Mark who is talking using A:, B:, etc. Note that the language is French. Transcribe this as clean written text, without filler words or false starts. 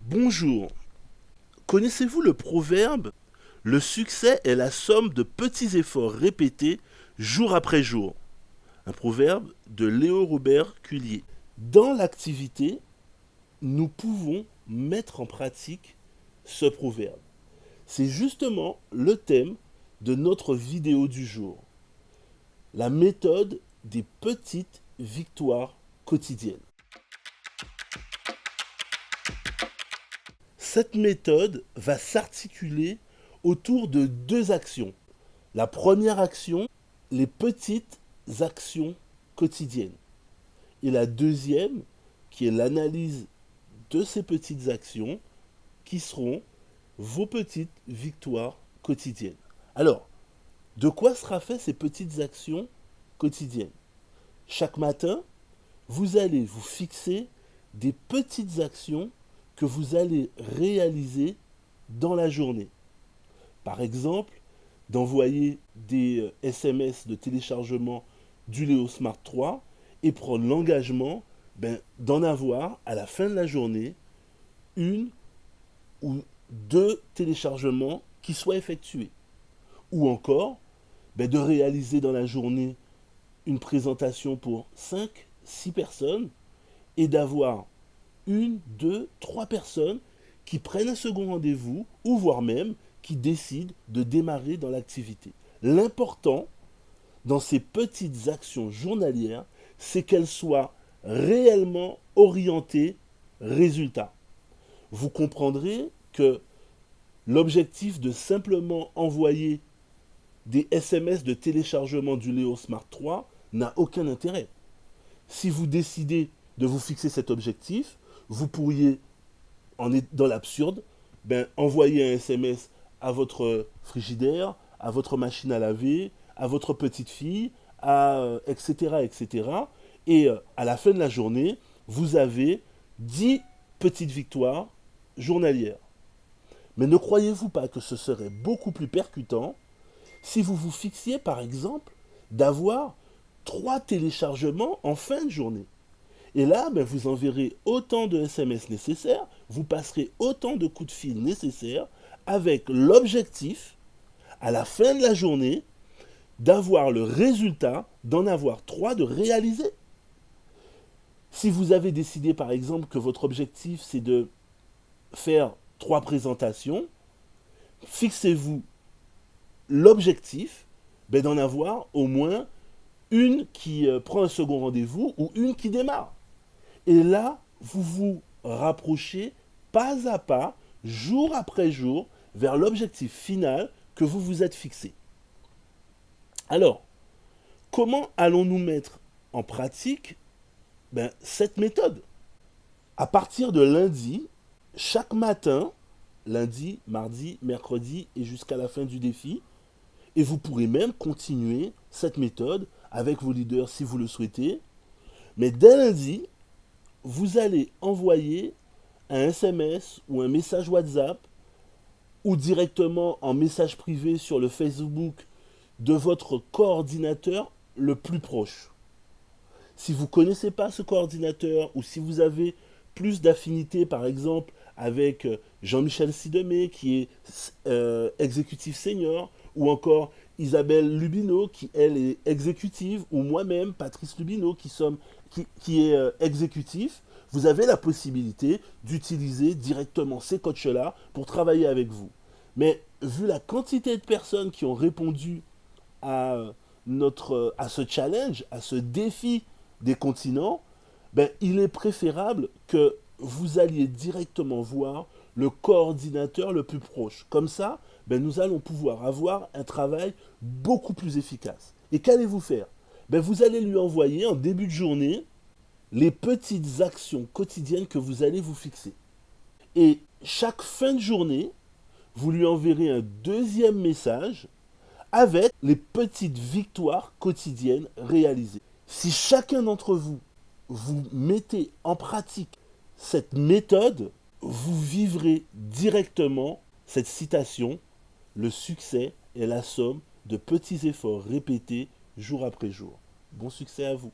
A: Bonjour. Connaissez-vous le proverbe "Le succès est la somme de petits efforts répétés jour après jour"? Un proverbe de Léo Robert Cullier. Dans l'activité, nous pouvons mettre en pratique ce proverbe. C'est justement le thème de notre vidéo du jour. La méthode des petites victoires quotidiennes. Cette méthode va s'articuler autour de deux actions. La première action, les petites actions quotidiennes. Et la deuxième, qui est l'analyse de ces petites actions, qui seront vos petites victoires quotidiennes. Alors, de quoi sera fait ces petites actions quotidiennes? Chaque matin, vous allez vous fixer des petites actions que vous allez réaliser dans la journée. Par exemple, d'envoyer des SMS de téléchargement du Léo Smart 3 et prendre l'engagement d'en avoir à la fin de la journée une ou deux téléchargements qui soient effectués. Ou encore, de réaliser dans la journée une présentation pour 5, 6 personnes et d'avoir une, deux, trois personnes qui prennent un second rendez-vous ou voire même qui décident de démarrer dans l'activité. L'important dans ces petites actions journalières, c'est qu'elles soient réellement orientées résultat. Vous comprendrez que l'objectif de simplement envoyer des SMS de téléchargement du Léo Smart 3 n'a aucun intérêt. Si vous décidez de vous fixer cet objectif, vous pourriez, dans l'absurde, envoyer un SMS à votre frigidaire, à votre machine à laver, à votre petite fille, etc., etc. Et à la fin de la journée, vous avez 10 petites victoires journalières. Mais ne croyez-vous pas que ce serait beaucoup plus percutant si vous vous fixiez, par exemple, d'avoir 3 téléchargements en fin de journée? Et là, vous enverrez autant de SMS nécessaires, vous passerez autant de coups de fil nécessaires, avec l'objectif, à la fin de la journée, d'avoir le résultat, d'en avoir 3 de réalisés. Si vous avez décidé, par exemple, que votre objectif, c'est de faire 3 présentations, fixez-vous l'objectif d'en avoir au moins une qui prend un second rendez-vous ou une qui démarre. Et là, vous vous rapprochez pas à pas, jour après jour, vers l'objectif final que vous vous êtes fixé. Alors, comment allons-nous mettre en pratique cette méthode? À partir de lundi, chaque matin, lundi, mardi, mercredi et jusqu'à la fin du défi, et vous pourrez même continuer cette méthode avec vos leaders si vous le souhaitez. Mais dès lundi, vous allez envoyer un SMS ou un message WhatsApp ou directement en message privé sur le Facebook de votre coordinateur le plus proche. Si vous ne connaissez pas ce coordinateur ou si vous avez plus d'affinité, par exemple, avec Jean-Michel Sidemé, qui est exécutif senior, ou encore Isabelle Lubino, qui, elle, est exécutive, ou moi-même, Patrice Lubino, qui est exécutif, vous avez la possibilité d'utiliser directement ces coachs-là pour travailler avec vous. Mais vu la quantité de personnes qui ont répondu à, à ce challenge, à ce défi des continents, il est préférable que vous alliez directement voir le coordinateur le plus proche. Comme ça, nous allons pouvoir avoir un travail beaucoup plus efficace. Et qu'allez-vous faire? Vous allez lui envoyer en début de journée les petites actions quotidiennes que vous allez vous fixer. Et chaque fin de journée, vous lui enverrez un deuxième message avec les petites victoires quotidiennes réalisées. Si chacun d'entre vous, vous mettez en pratique cette méthode, vous vivrez directement cette citation: le succès est la somme de petits efforts répétés jour après jour. Bon succès à vous.